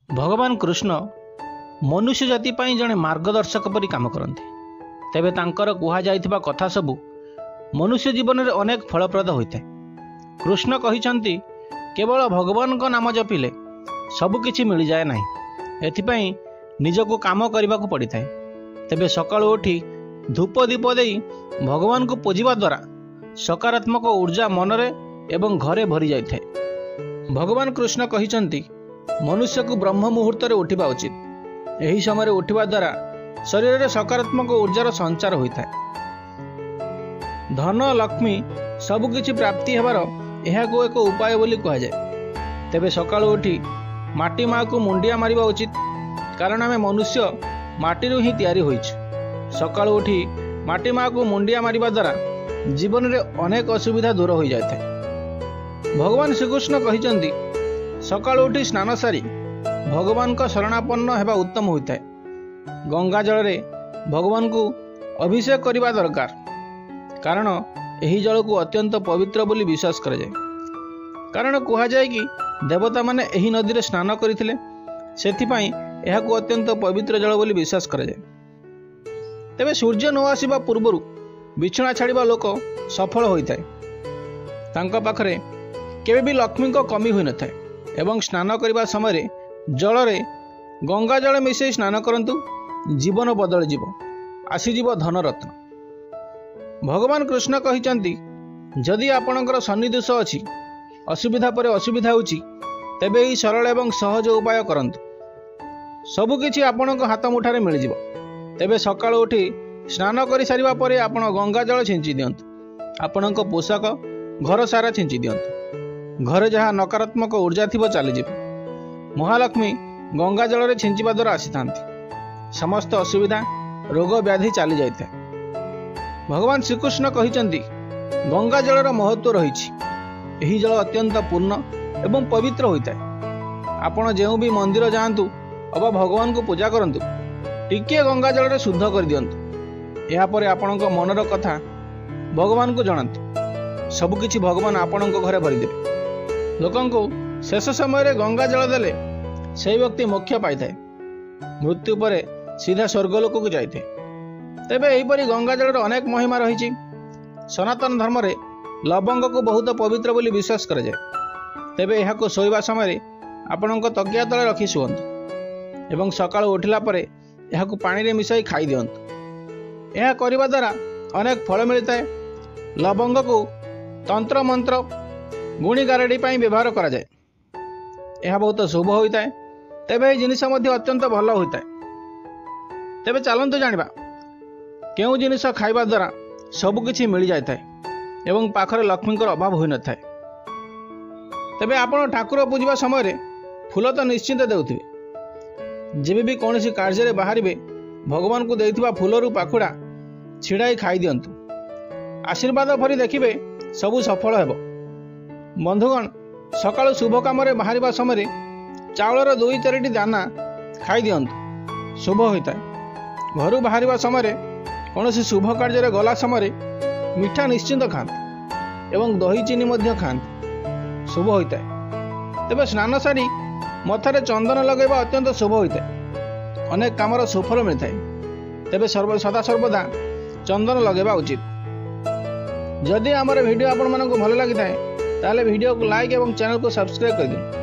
भगवान कृष्ण मनुष्य जाति पाई जड़े मार्गदर्शक परि काम करते। तेबे तांकर कुहा जाइथिबा कथा सबु मनुष्य जीवन में अनेक फलप्रद होता है। कृष्ण कहिसंती केवल भगवान का नाम जपिले सबकिछि मिल जाए ना, एथिपाई निजको काम करने को पड़ी थाए। तेबे सकाळु उठी धूप दीप देई भगवान को पूजिबा द्वारा सकारात्मक ऊर्जा मनरे एवं घरे भरी जाए। भगवान कृष्ण कहिसंती मनुष्य को ब्रह्म मुहूर्त में उठा उचित। यही समय उठा द्वारा शरीर में सकारात्मक ऊर्जार संचार होता है। धन लक्ष्मी सबकिछि प्राप्ति हेबार यह एक उपाय बोली कह जाए। तेबे सकाळु उठी माटी माँ को मुंडिया मारिबा उचित, कारण आमे मनुष्य माटी ही तैयारी होइछ। सकाळु उठी माटी माँ को मुंडिया मारिबा द्वारा जीवन में अनेक असुविधा दूर हो जाए। भगवान श्रीकृष्ण कहिसंती सकाळु उठी स्नान सारी भगवान का शरणापन्न हेबा उत्तम होता है। गंगा जल रे भगवान को अभिषेक करने दरकार, कारण यही जल को अत्यंत पवित्र बोली विश्वास करा जाए। कारण कहा जाए कि देवता माने यही नदी रे स्नान करथिले, सेथिपाई यह को अत्यंत पवित्र जल बोली विश्वास करा जाए। तेबे सूर्य न आसीबा पूर्वरु बिछଣା छाड़िबा लोक सफल होइଥାଏ। तांका पाखरे केबे भी लक्ष्मी को कमी होई नଥାଏ एवं स्नान करने समय जल रे गंगा जल मिसई स्नान करंतु, जीवन बदल जीव, आसीजीव धन रत्न। भगवान कृष्ण कहिसंती जदि आपणकर शनि दोष अछि, असुविधा पर असुविधा होछि, तेबे ही सरल एवं सहज उपाय करंतु, सबकिछि आपणक हाथ मुठारे मिल जिवो। तेबे सकाळ उठी स्नान कर सारिबा परे आपण गंगा जल छिंची दियंतु, आपणक पोशाक घर सारा छिंची दियंतु। घरे जहाँ नकारात्मक ऊर्जा थिबो चली जिवो। महालक्ष्मी गंगा जल रे छिंचिबा द्वारा आसीथांती, समस्त असुविधा रोग व्याधि चली जाए। भगवान श्रीकृष्ण कहिसंती गंगा जलर महत्व रही। यही जल अत्यंत पूर्ण एवं पवित्र होता है। आपण जो भी मंदिर जातु अबा भगवान को पूजा करंतु, टिके गंगा जल रे शुद्ध कर दियंतु। या परे आपणक मनर कथा भगवान को जणातु, सबकिछि भगवान आपणक घरे भरी देबे। लोकंको शेष समय गंगा जल देले से व्यक्ति मोक्ष पाई थाए, मृत्यु पर सीधा स्वर्गलोक को जाए। तेबे एहीपरि गंगा जलर अनेक महिमा रही। सनातन धर्म रे लवंग को बहुत पवित्र बोली विश्वास करा जाए। तेबे यह को सोइबा समय आपणक तकिया तले रखी शुअंतु एवं सकाळ उठिला परे यह को पानी रे मिसाई खाई दियंतु। यह करिबा द्वारा अनेक फल मिलता है। लवंग को तंत्र मंत्र गुणी गारेडी पाई व्यवहार करा जाए। यह बहुत शुभ होता है। तेबे यह जिनिस मध्य अत्यंत भल होता है। तेबे चलंतु जानिबा केउ जिनिस खाइबा द्वारा सबकिछि मिल जाए एवं पाखरे लक्ष्मीकर अभाव होई न थाए। तेबे आपण ठाकुर पूजिबा समय फूल तो निश्चिंत देउथिबे। जेबे भी कौनसी कार्य बाहरिबे भगवान को देइथिबा फूलरू पाखुड़ा छिड़ाई खाई दियंतु। आशीर्वाद भरी देखिबे सबु सफल हेबो। बंधुगण, सकाळ शुभ काम बाहर समय चाउलर 2-4टी दाना खाई दियंतु, शुभ होता है। घर बाहर समय कौन शुभ कार्य गला समय मिठा निश्चिंत खाते एवं दही चीनी मध्य खाते, शुभ होता है। तेबे स्नान सारी मथारे चंदन लगेबा अत्यंत शुभ होता है। अनेक कामर सुफल मिलता है। तेबे सदा सर्वदा चंदन लगेबा उचित। जदि आमर वीडियो आपण मानक भल लगी थाए ताले वीडियो को लाइक एवं चैनल को सब्सक्राइब कर दियो।